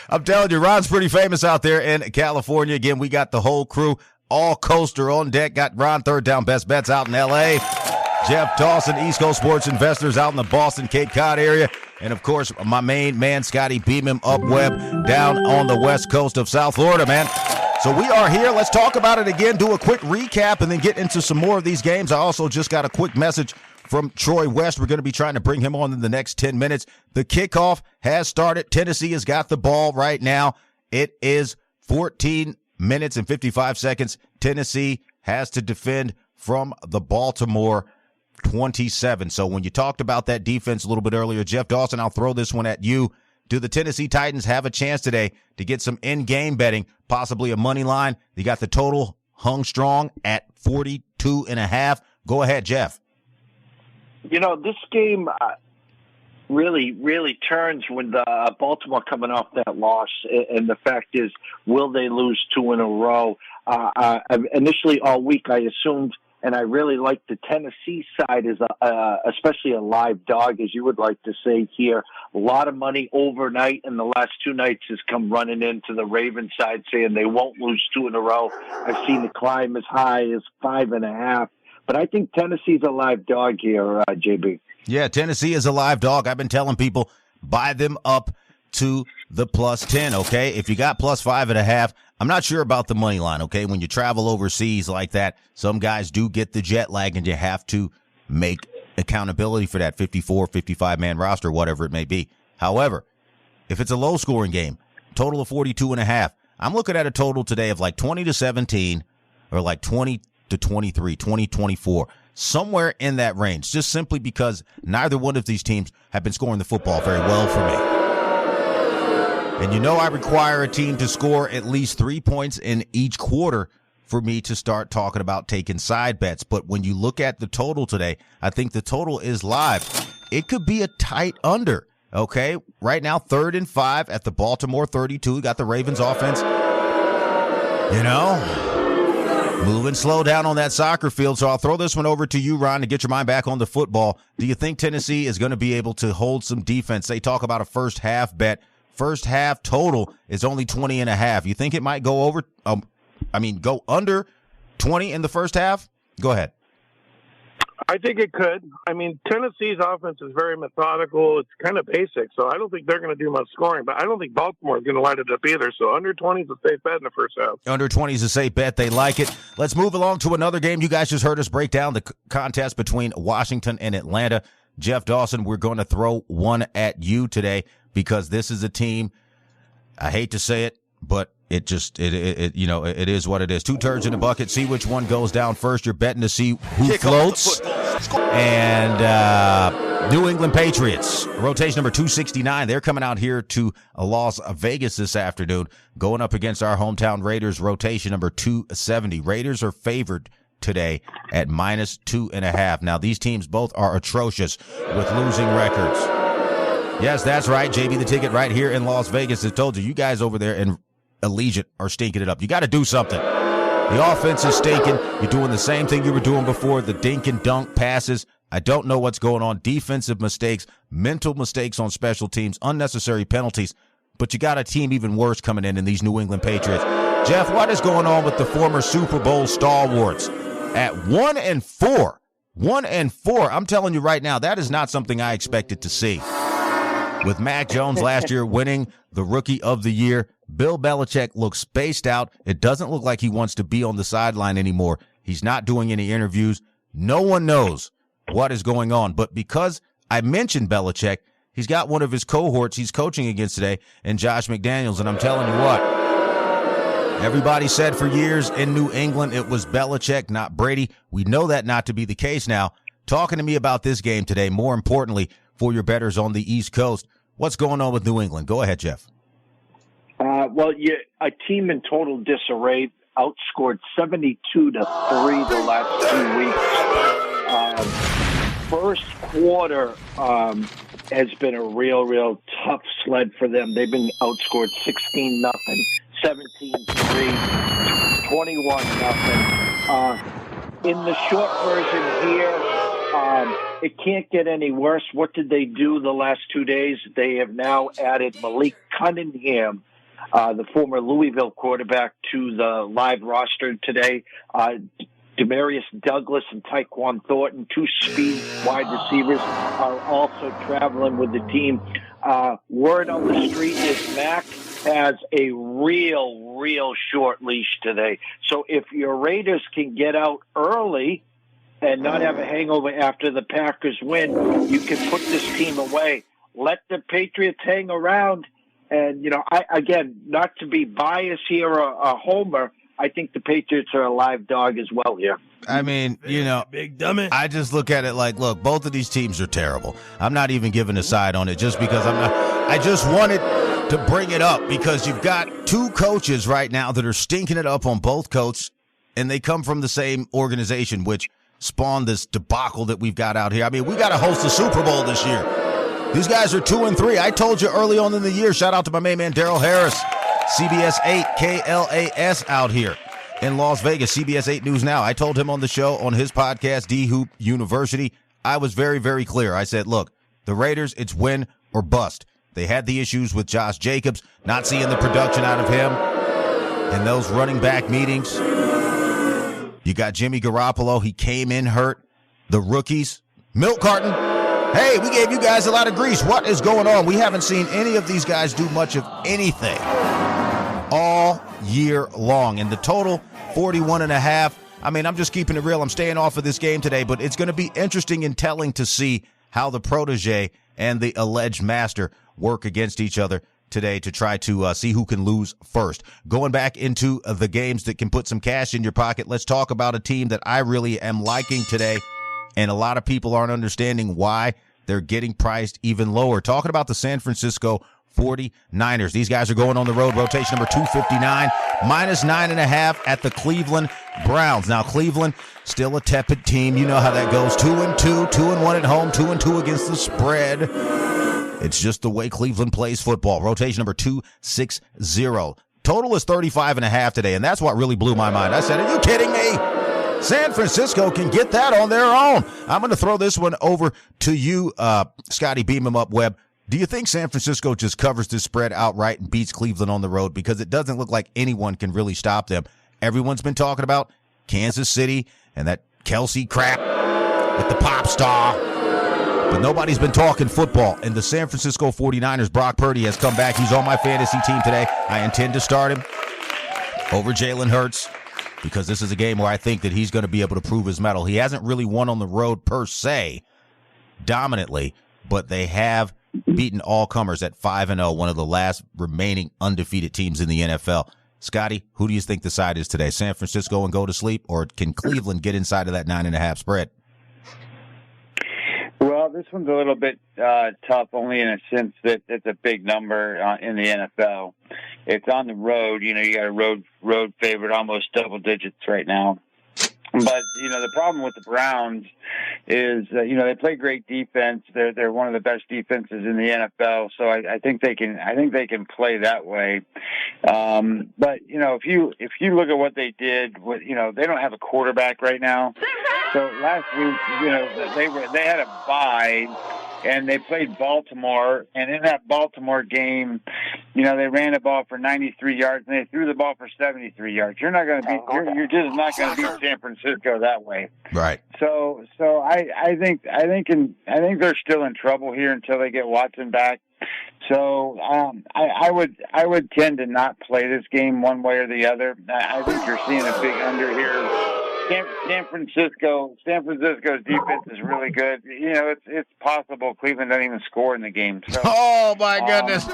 Speaker 4: I'm telling you, Ron's pretty famous out there in California. Again, we got the whole crew, all coaster on deck. Got Ron third down best bets out in L.A., Jeff Dawson, East Coast Sports Investors out in the Boston, Cape Cod area. And, of course, my main man, Scotty Beam him up Webb down on the west coast of South Florida, man. So we are here. Let's talk about it again, do a quick recap, and then get into some more of these games. I also just got a quick message from Troy West. We're going to be trying to bring him on in the next 10 minutes. The kickoff has started. Tennessee has got the ball right now. It is 14 minutes and 55 seconds. Tennessee has to defend from the Baltimore 27. So when you talked about that defense a little bit earlier, Jeff Dawson, I'll throw this one at you. Do the Tennessee Titans have a chance today to get some in-game betting, possibly a money line? You got the total hung strong at 42.5. Go ahead, Jeff.
Speaker 13: You know, this game really turns when the Baltimore coming off that loss, and the fact is, will they lose 2 in a row? Initially all week I assumed, and I really like the Tennessee side as especially a live dog, as you would like to say here. A lot of money overnight in the last 2 nights has come running into the Ravens side saying they won't lose 2 in a row. I've seen it climb as high as 5.5. But I think Tennessee's a live dog here, JB.
Speaker 4: Yeah, Tennessee is a live dog. I've been telling people, buy them up to the +10, okay? If you got +5.5, I'm not sure about the money line, okay? When you travel overseas like that, some guys do get the jet lag, and you have to make accountability for that 54, 55-man roster, whatever it may be. However, if it's a low-scoring game, total of 42.5, I'm looking at a total today of like 20-17 or like 20-23, 20-24, somewhere in that range, just simply because neither one of these teams have been scoring the football very well for me. And you know I require a team to score at least 3 points in each quarter for me to start talking about taking side bets. But when you look at the total today, I think the total is live. It could be a tight under, okay? Right now, 3rd and 5 at the Baltimore 32. Got the Ravens offense, moving slow down on that soccer field. So I'll throw this one over to you, Ron, to get your mind back on the football. Do you think Tennessee is going to be able to hold some defense? They talk about a first half bet. First half total is only 20.5. You think it might go over, go under 20 in the first half? Go ahead.
Speaker 6: I think it could. Tennessee's offense is very methodical. It's kind of basic, so I don't think they're going to do much scoring, but I don't think Baltimore is going to light it up either. So under 20 is a safe bet in the first half. Under
Speaker 4: 20 is a safe bet. They like it. Let's move along to another game. You guys just heard us break down the contest between Washington and Atlanta. Jeff Dawson, we're going to throw one at you today because this is a team, I hate to say it, but it is what it is. 2 turds in a bucket. See which one goes down first. You're betting to see who floats. And New England Patriots, rotation number 269. They're coming out here to Las Vegas this afternoon, going up against our hometown Raiders, rotation number 270. Raiders are favored today at -2.5. Now, these teams both are atrocious with losing records. Yes, that's right. JB the Ticket right here in Las Vegas has told you. You guys over there in Allegiant are stinking it up. You got to do something. The offense is stinking. You're doing the same thing you were doing before, the dink and dunk passes. I don't know what's going on. Defensive mistakes, mental mistakes on special teams, unnecessary penalties. But you got a team even worse coming in these New England Patriots. Jeff, what is going on with the former Super Bowl stalwarts? At 1-4. 1-4. I'm telling you right now, that is not something I expected to see. With Mac Jones last year winning the Rookie of the Year, Bill Belichick looks spaced out. It doesn't look like he wants to be on the sideline anymore. He's not doing any interviews. No one knows what is going on. But because I mentioned Belichick, he's got one of his cohorts he's coaching against today, and Josh McDaniels. And I'm telling you what, everybody said for years in New England it was Belichick, not Brady. We know that not to be the case now. Talking to me about this game today, more importantly, for your bettors on the East Coast, what's going on with New England? Go ahead, Jeff.
Speaker 13: A team in total disarray, outscored 72-3 the last 2 weeks. First quarter has been a real tough sled for them. They've been outscored 16-0, 17-3, 21-0. In the short version here, it can't get any worse. What did they do the last 2 days? They have now added Malik Cunningham, the former Louisville quarterback, to the live roster today. Demarius Douglas and Tyquan Thornton, 2 speed wide receivers, are also traveling with the team. Word on the street is Mac has a real short leash today. So if your Raiders can get out early and not have a hangover after the Packers win, you can put this team away. Let the Patriots hang around. And, again, not to be biased here or a homer, I think the Patriots are a live dog as well here.
Speaker 4: Big dummy. I just look at it like, look, both of these teams are terrible. I'm not even giving a side on it just because I just wanted to bring it up because you've got 2 coaches right now that are stinking it up on both coasts, and they come from the same organization, which spawned this debacle that we've got out here. We got to host the Super Bowl this year. These guys are 2-3. I told you early on in the year, shout out to my main man, Daryl Harris, CBS 8, KLAS out here in Las Vegas, CBS 8 News Now. I told him on the show, on his podcast, D-Hoop University, I was very, very clear. I said, look, the Raiders, it's win or bust. They had the issues with Josh Jacobs, not seeing the production out of him in those running back meetings. You got Jimmy Garoppolo. He came in hurt. The rookies, milk carton. Hey, we gave you guys a lot of grease. What is going on? We haven't seen any of these guys do much of anything all year long. And the total, 41.5. I'm just keeping it real. I'm staying off of this game today, but it's going to be interesting and telling to see how the protege and the alleged master work against each other today to try to see who can lose first. Going back into the games that can put some cash in your pocket, let's talk about a team that I really am liking today, and a lot of people aren't understanding why they're getting priced even lower. Talking about the San Francisco 49ers. These guys are going on the road. Rotation number 259, minus 9.5 at the Cleveland Browns. Now, Cleveland, still a tepid team. You know how that goes. 2-2, 2-1 at home, 2-2 against the spread. It's just the way Cleveland plays football. Rotation number 260. Total is 35.5 today, and that's what really blew my mind. I said, are you kidding me? San Francisco can get that on their own. I'm going to throw this one over to you, Scotty, beam him up, Webb. Do you think San Francisco just covers this spread outright and beats Cleveland on the road? Because it doesn't look like anyone can really stop them. Everyone's been talking about Kansas City and that Kelsey crap with the pop star. But nobody's been talking football. And the San Francisco 49ers, Brock Purdy, has come back. He's on my fantasy team today. I intend to start him over Jalen Hurts because this is a game where I think that he's going to be able to prove his mettle. He hasn't really won on the road per se dominantly, but they have beaten all comers at 5-0, one of the last remaining undefeated teams in the NFL. Scotty, who do you think the side is today? San Francisco and go to sleep, or can Cleveland get inside of that 9.5 spread?
Speaker 5: Well, this one's a little bit tough, only in a sense that it's a big number in the NFL. It's on the road. You know, you got a road favorite, almost double digits right now. But, you know, the problem with the Browns is, you know, they play great defense. They're one of the best defenses in the NFL. So I think they can play that way. But, you know, if you look at what they did with, you know, they don't have a quarterback right now. So last week, you know, they had a bye and they played Baltimore, and in that Baltimore game, you know, they ran the ball for 93 yards and they threw the ball for 73 yards. You're not going to beat. You're just not going to beat San Francisco that way.
Speaker 4: Right.
Speaker 5: So I think they're still in trouble here until they get Watson back. So I would tend to not play this game one way or the other. I think you're seeing a big under here. San Francisco's defense is really good. You know, it's possible Cleveland doesn't even score in the game. So,
Speaker 4: oh my goodness,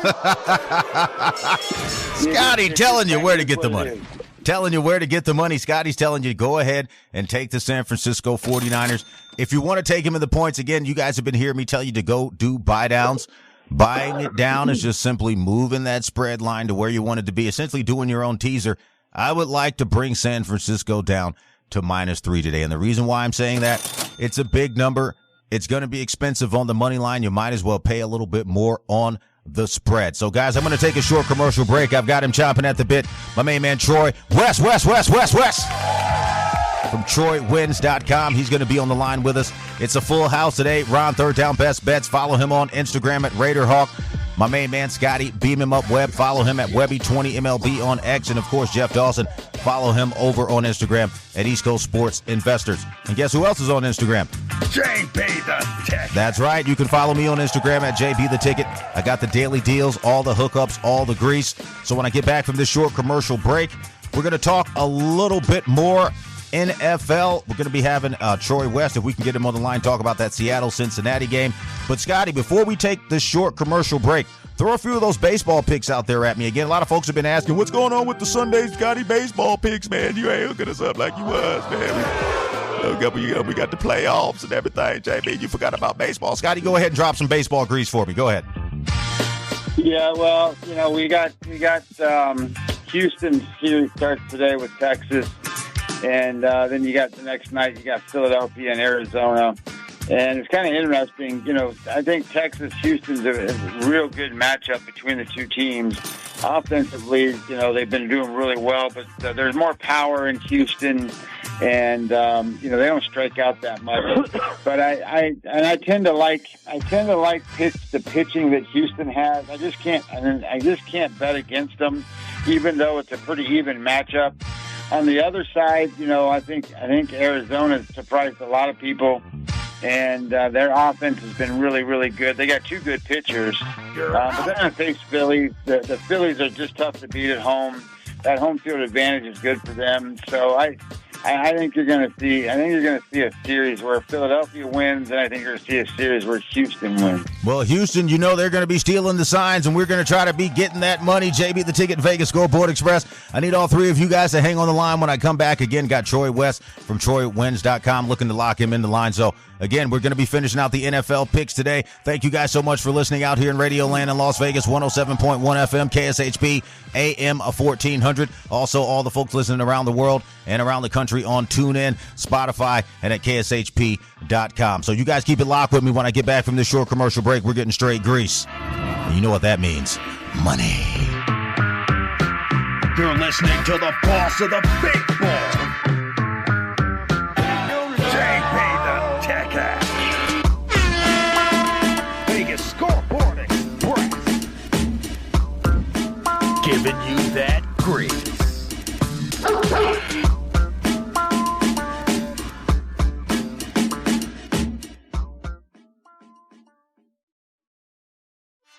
Speaker 4: Scotty telling you where to get the money. Telling you where to get the money. Scotty's telling you go ahead and take the San Francisco 49ers. If you want to take him in the points, again, you guys have been hearing me tell you to go do buy downs. Buying it down is just simply moving that spread line to where you want it to be, essentially doing your own teaser. I would like to bring San Francisco down to -3 today. And the reason why I'm saying that, it's a big number. It's going to be expensive on the money line. You might as well pay a little bit more on the spread. So, guys, I'm going to take a short commercial break. I've got him chomping at the bit. My main man, Troy. West. From TroyWins.com. He's going to be on the line with us. It's a full house today. Ron, Third Down Best Bets. Follow him on Instagram at RaiderHawk. My main man, Scotty, beam him up, Webb. Follow him at Webby20MLB on X. And, of course, Jeff Dawson. Follow him over on Instagram at East Coast Sports Investors. And guess who else is on Instagram?
Speaker 3: JB the Ticket.
Speaker 4: That's right. You can follow me on Instagram at JB the Ticket. I got the daily deals, all the hookups, all the grease. So when I get back from this short commercial break, we're going to talk a little bit more NFL. We're going to be having Troy West, if we can get him on the line, talk about that Seattle-Cincinnati game. But, Scotty, before we take this short commercial break, throw a few of those baseball picks out there at me. Again, a lot of folks have been asking, what's going on with the Sunday Scotty baseball picks, man? You ain't hooking us up like you was, man. We got the playoffs and everything, JB. You forgot about baseball. Scotty, go ahead and drop some baseball grease for me. Go ahead.
Speaker 5: Yeah, well, you know, we got Houston series starts today with Texas. And then you got the next night, you got Philadelphia and Arizona. And it's kind of interesting. You know, I think Texas-Houston's a real good matchup between the two teams. Offensively, you know, they've been doing really well, but there's more power in Houston. And, you know, they don't strike out that much. But I tend to like the pitching that Houston has. I just can't bet against them, even though it's a pretty even matchup. On the other side, you know, I think Arizona surprised a lot of people, and their offense has been really, really good. They got two good pitchers, but they're going to face Phillies. The Phillies are just tough to beat at home. That home field advantage is good for them. So I think you're going to see. I think you're going to see a series where Philadelphia wins, and I think you're going to see a series where Houston wins.
Speaker 4: Well, Houston, you know they're going to be stealing the signs, and we're going to try to be getting that money. JB, the Ticket, Vegas Scoreboard Express. I need all three of you guys to hang on the line when I come back. Again, got Troy West from TroyWins.com looking to lock him in the line. So, again, we're going to be finishing out the NFL picks today. Thank you guys so much for listening out here in Radio Land in Las Vegas, 107.1 FM, KSHP, AM 1400. Also, all the folks listening around the world and around the country on TuneIn, Spotify, and at KSHP.com. So you guys keep it locked with me. When I get back from this short commercial break, we're getting straight grease. And you know what that means. Money.
Speaker 3: You're listening to the boss of the big ball. JP the Tech Ass. Vegas Scoreboard Express. Giving you that grease.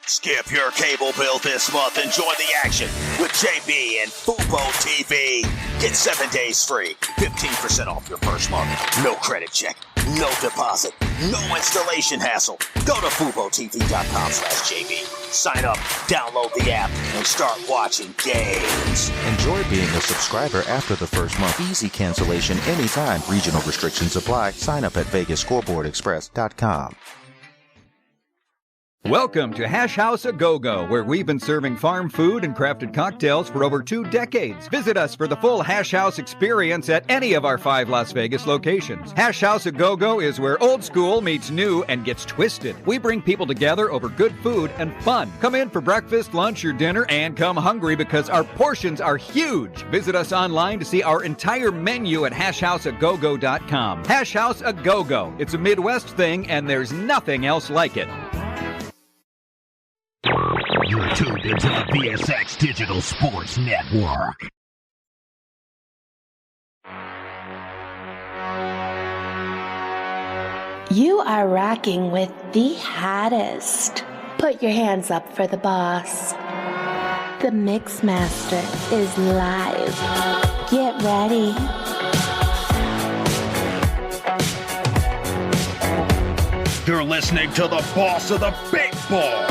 Speaker 7: Skip your cable bill this month and join the action with JB and Fubo TV. Get 7 days free, 15% off your first month. No credit check, no deposit, no installation hassle. Go to FuboTV.com/JB. Sign up, download the app, and start watching games.
Speaker 9: Enjoy being a subscriber after the first month. Easy cancellation anytime. Regional restrictions apply. Sign up at VegasScoreboardExpress.com.
Speaker 10: Welcome to Hash House A Go-Go, where we've been serving farm food and crafted cocktails for over 2 decades. Visit us for the full Hash House experience at any of our 5 Las Vegas locations. Hash House A Go-Go is where old school meets new and gets twisted. We bring people together over good food and fun. Come in for breakfast, lunch, or dinner, and come hungry because our portions are huge. Visit us online to see our entire menu at hashhouseagogo.com. Hash House A Go-Go. It's a Midwest thing, and there's nothing else like it.
Speaker 3: You're tuned into the VSX Digital Sports Network.
Speaker 14: You are rocking with the hottest. Put your hands up for the boss. The Mix Master is live. Get ready.
Speaker 3: You're listening to the boss of the big ball.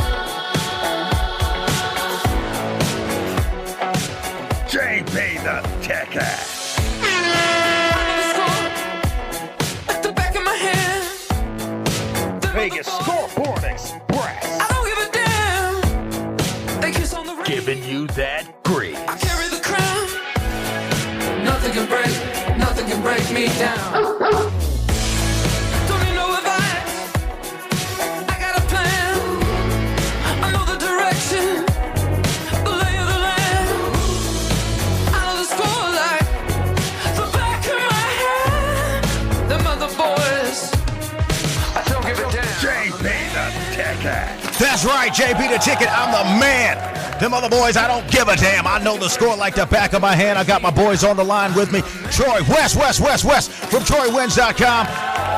Speaker 3: JP the Tech Ass.
Speaker 15: At the back of my head.
Speaker 3: Vegas Scoreboard Express.
Speaker 15: I don't give a damn. They kiss on the ring.
Speaker 3: Giving you that grease.
Speaker 15: I carry the crown. Nothing can break me down. Don't need no advice. I got a plan. I know the direction.
Speaker 4: That's right, JP the Ticket. I'm the man. Them other boys, I don't give a damn. I know the score like the back of my hand. I got my boys on the line with me. Troy West from TroyWins.com.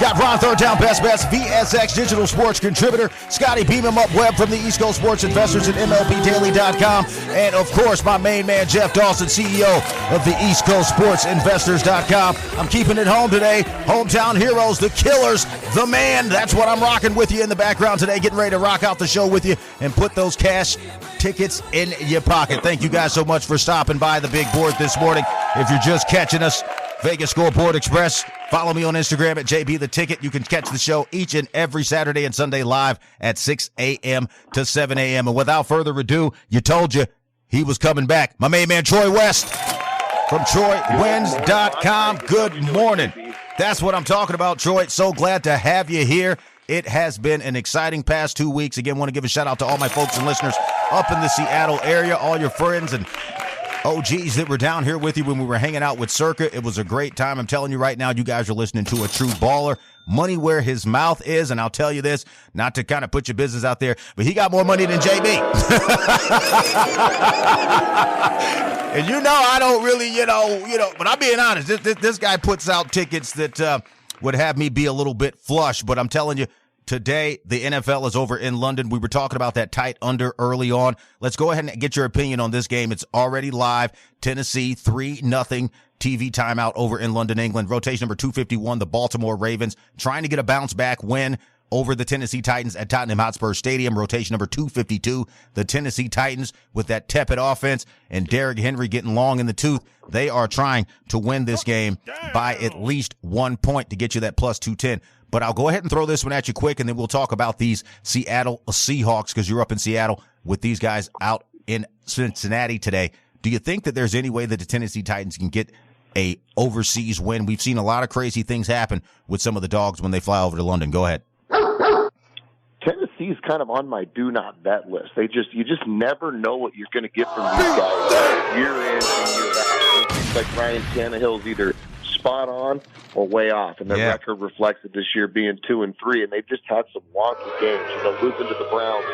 Speaker 4: Got Ron Third Down Best Bets, VSX Digital Sports Contributor. Scotty Beam 'em Up Webb from the East Coast Sports Investors at MLBDaily.com. And, of course, my main man, Jeff Dawson, CEO of the East Coast Sports Investors.com. I'm keeping it home today. Hometown heroes, the Killers, the man. That's what I'm rocking with you in the background today. Getting ready to rock out the show with you and put those cash tickets in your pocket. Thank you guys so much for stopping by the big board this morning. If you're just catching us, Vegas Scoreboard Express. Follow me on Instagram at JB the Ticket. You can catch the show each and every Saturday and Sunday live at 6 a.m. to 7 a.m. And without further ado, you told you he was coming back. My main man, Troy West from TroyWins.com. Good morning. That's what I'm talking about, Troy. So glad to have you here. It has been an exciting past 2 weeks. Again, want to give a shout out to all my folks and listeners up in the Seattle area, all your friends and OGs that were down here with you when we were hanging out with Circa. It was a great time. I'm telling you right now, you guys are listening to a true baller. Money where his mouth is, and I'll tell you this, not to kind of put your business out there, but he got more money than JB. And you know, I don't really, but I'm being honest, this guy puts out tickets that would have me be a little bit flush, but I'm telling you, today, the NFL is over in London. We were talking about that tight under early on. Let's go ahead and get your opinion on this game. It's already live. Tennessee 3-0 TV timeout over in London, England. Rotation number 251, the Baltimore Ravens, trying to get a bounce-back win over the Tennessee Titans at Tottenham Hotspur Stadium. Rotation number 252, the Tennessee Titans, with that tepid offense and Derrick Henry getting long in the tooth. They are trying to win this game by at least 1 point to get you that plus 210. But I'll go ahead and throw this one at you quick, and then we'll talk about these Seattle Seahawks, because you're up in Seattle with these guys out in Cincinnati today. Do you think that there's any way that the Tennessee Titans can get a overseas win? We've seen a lot of crazy things happen with some of the dogs when they fly over to London. Go ahead.
Speaker 16: Tennessee's kind of on my do not bet list. You just never know what you're going to get from these guys year in and year out. It seems like Ryan Tannehill's either spot on or way off, and their record reflects it this year being 2-3, and they've just had some wonky games. Losing to the Browns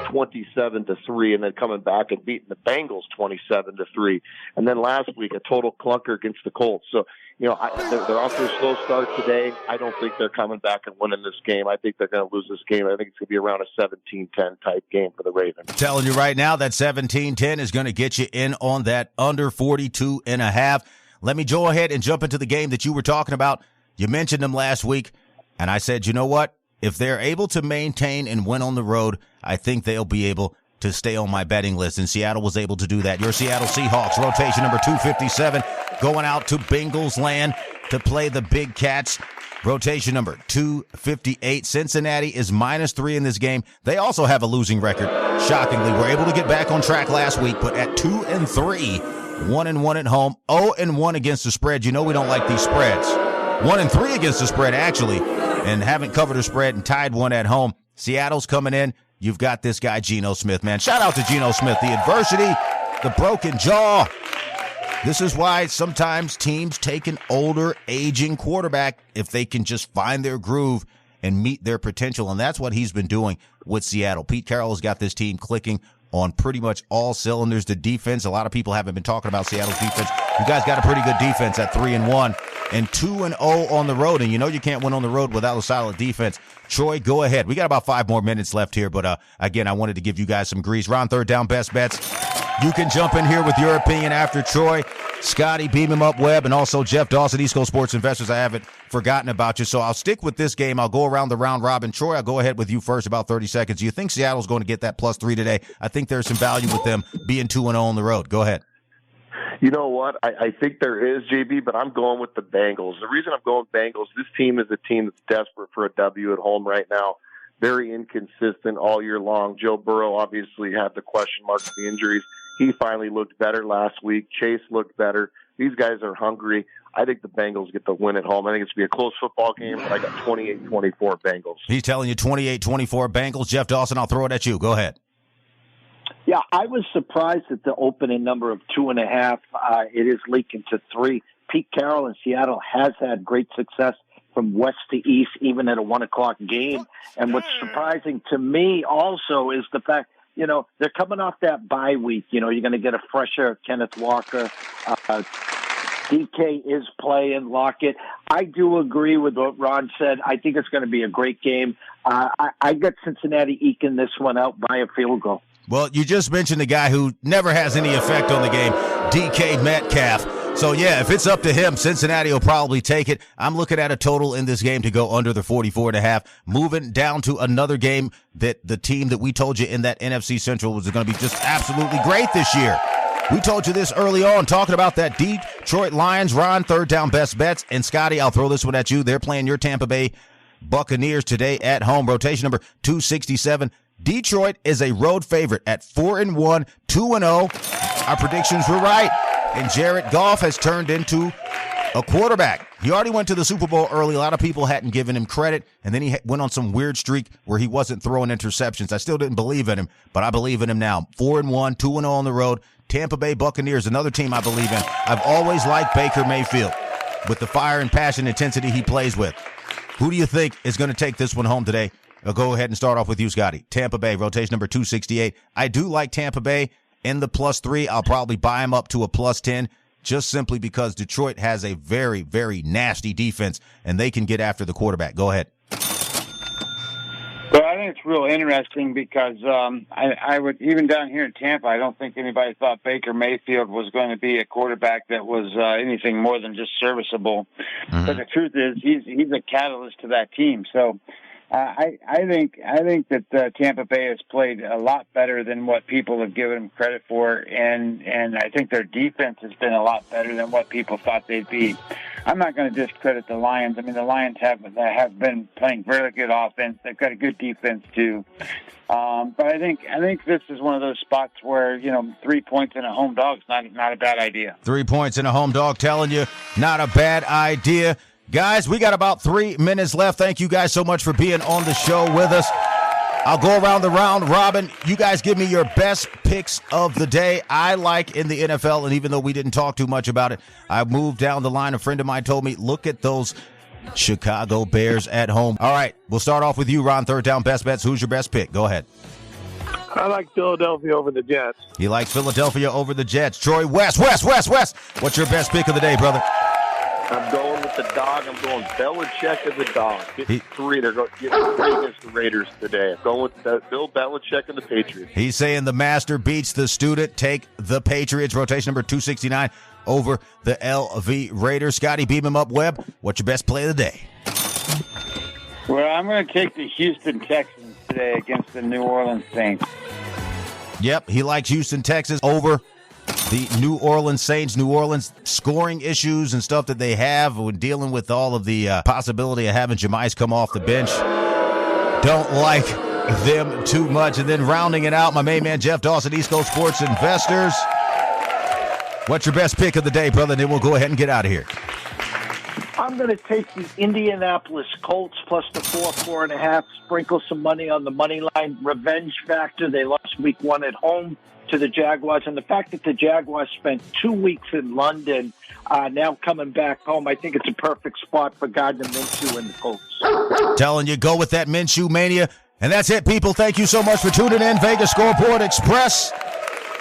Speaker 16: 27-3, and then coming back and beating the Bengals 27-3, and then last week a total clunker against the Colts. So, they're off to a slow start today. I don't think they're coming back and winning this game. I think they're going to lose this game. I think it's going to be around a 17-10 type game for the Ravens.
Speaker 4: I'm telling you right now, that 17-10 is going to get you in on that under 42.5. Let me go ahead and jump into the game that you were talking about. You mentioned them last week, and I said, you know what? If they're able to maintain and win on the road, I think they'll be able to stay on my betting list, and Seattle was able to do that. Your Seattle Seahawks, rotation number 257, going out to Bengals land to play the Big Cats. Rotation number 258. Cincinnati is -3 in this game. They also have a losing record. Shockingly, we're able to get back on track last week, but at 2-3, 1-1 at home, 0-1 against the spread. You know we don't like these spreads. 1-3 against the spread, actually, and haven't covered a spread and tied one at home. Seattle's coming in. You've got this guy, Geno Smith, man. Shout out to Geno Smith. The adversity, the broken jaw. This is why sometimes teams take an older, aging quarterback if they can just find their groove and meet their potential, and that's what he's been doing with Seattle. Pete Carroll has got this team clicking on pretty much all cylinders. The defense, a lot of people haven't been talking about Seattle's defense. You guys got a pretty good defense at 3-1 and 2-0 on the road, and you know you can't win on the road without a solid defense. Troy, go ahead. We got about 5 more minutes left here, but again, I wanted to give you guys some grease. Ron, third down, best bets. You can jump in here with your opinion after Troy. Scotty, Beam Him Up Webb, and also Jeff Dawson, East Coast Sports Investors. I haven't forgotten about you, so I'll stick with this game. I'll go around the round robin. Troy, I'll go ahead with you first, about 30 seconds. Do you think Seattle's going to get that +3 today? I think there's some value with them being 2-0 on the road. Go ahead.
Speaker 16: You know what? I think there is, JB, but I'm going with the Bengals. The reason I'm going Bengals, this team is a team that's desperate for a W at home right now. Very inconsistent all year long. Joe Burrow obviously had the question marks, the injuries. He finally looked better last week. Chase looked better. These guys are hungry. I think the Bengals get the win at home. I think it's going to be a close football game, but I got 28-24 Bengals.
Speaker 4: He's telling you 28-24 Bengals. Jeff Dawson, I'll throw it at you. Go ahead.
Speaker 13: Yeah, I was surprised at the opening number of 2.5. It is leaking to 3. Pete Carroll in Seattle has had great success from west to east, even at a 1:00 game. And what's surprising to me also is the fact, they're coming off that bye week. You're going to get a fresher Kenneth Walker. DK is playing Lockett. I do agree with what Ron said. I think it's going to be a great game. I got Cincinnati eking this one out by a field goal.
Speaker 4: Well, you just mentioned the guy who never has any effect on the game, DK Metcalf. So, yeah, if it's up to him, Cincinnati will probably take it. I'm looking at a total in this game to go under the 44.5. Moving down to another game that the team that we told you in that NFC Central was going to be just absolutely great this year. We told you this early on, talking about that Detroit Lions. Ron, third down, best bets. And, Scotty, I'll throw this one at you. They're playing your Tampa Bay Buccaneers today at home. Rotation number 267. Detroit is a road favorite at 4-1, 2-0. Our predictions were right. And Jared Goff has turned into a quarterback. He already went to the Super Bowl early. A lot of people hadn't given him credit. And then he went on some weird streak where he wasn't throwing interceptions. I still didn't believe in him, but I believe in him now. 4-1, 2-0 on the road. Tampa Bay Buccaneers, another team I believe in. I've always liked Baker Mayfield with the fire and passion intensity he plays with. Who do you think is going to take this one home today? I'll go ahead and start off with you, Scotty. Tampa Bay, rotation number 268. I do like Tampa Bay in the +3. I'll probably buy him up to a +10 just simply because Detroit has a very, very nasty defense, and they can get after the quarterback. Go ahead.
Speaker 5: Well, I think it's real interesting because I would, even down here in Tampa, I don't think anybody thought Baker Mayfield was going to be a quarterback that was anything more than just serviceable. Mm-hmm. But the truth is, he's a catalyst to that team. So I think that Tampa Bay has played a lot better than what people have given them credit for, and I think their defense has been a lot better than what people thought they'd be. I'm not going to discredit the Lions. I mean, the Lions have been playing very good offense. They've got a good defense too. But I think this is one of those spots where 3 points in a home dog is not a bad idea.
Speaker 4: 3 points in a home dog, telling you, not a bad idea. Guys, we got about 3 minutes left. Thank you guys so much for being on the show with us. I'll go around the round. Robin, you guys give me your best picks of the day. I like in the NFL, and even though we didn't talk too much about it, I moved down the line. A friend of mine told me, look at those Chicago Bears at home. All right, we'll start off with you, Ron. Third down, best bets. Who's your best pick? Go ahead.
Speaker 6: I like Philadelphia over the Jets.
Speaker 4: He likes Philadelphia over the Jets. Troy West. What's your best pick of the day, brother?
Speaker 16: I'm going with the dog. I'm going Belichick as the dog. Getting three. They're going getting 3 against the Raiders today. I'm going with Bill Belichick and the Patriots.
Speaker 4: He's saying the master beats the student. Take the Patriots. Rotation number 269 over the LV Raiders. Scotty, beam him up, Webb. What's your best play of the day?
Speaker 5: Well, I'm going to take the Houston Texans today against the New Orleans Saints.
Speaker 4: Yep, he likes Houston, Texas over the New Orleans Saints. New Orleans scoring issues and stuff that they have when dealing with all of the possibility of having Jamice come off the bench. Don't like them too much. And then rounding it out, my main man Jeff Dawson, East Coast Sports Investors. What's your best pick of the day, brother? And then we'll go ahead and get out of here.
Speaker 13: I'm going to take the Indianapolis Colts plus the 4.5. Sprinkle some money on the money line. Revenge factor. They lost week 1 at home to the Jaguars, and the fact that the Jaguars spent 2 weeks in London, now coming back home, I think it's a perfect spot for Gardner Minshew and the Colts.
Speaker 4: Telling you, go with that Minshew mania. And that's it, people. Thank you so much for tuning in. Vegas Scoreboard Express.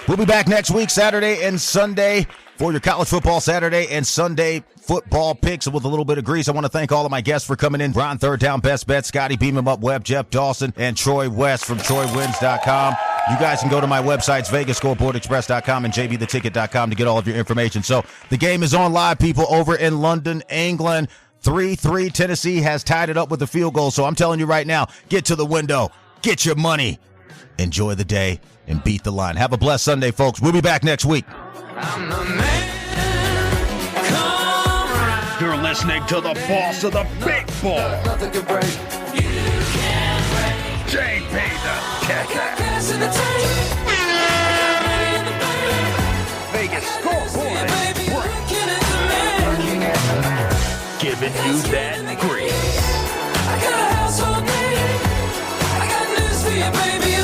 Speaker 4: We'll be back next week, Saturday and Sunday, for your college football Saturday and Sunday football picks with a little bit of grease. I want to thank all of my guests for coming in. Ron, Third Down, Best Bet, Scotty, Beam 'em Up, Webb, Jeff Dawson, and Troy West from TroyWins.com. You guys can go to my websites, VegasScoreboardExpress.com and JBTheTicket.com to get all of your information. So the game is on live, people, over in London, England. 3-3. Tennessee has tied it up with the field goal. So I'm telling you right now, get to the window, get your money, enjoy the day, and beat the line. Have a blessed Sunday, folks. We'll be back next week.
Speaker 3: You're listening to the boss of the big ball, JP the Kicker. Vegas Scoreboard Express. Giving you that grease.
Speaker 15: I got a household name. I got news for you, baby.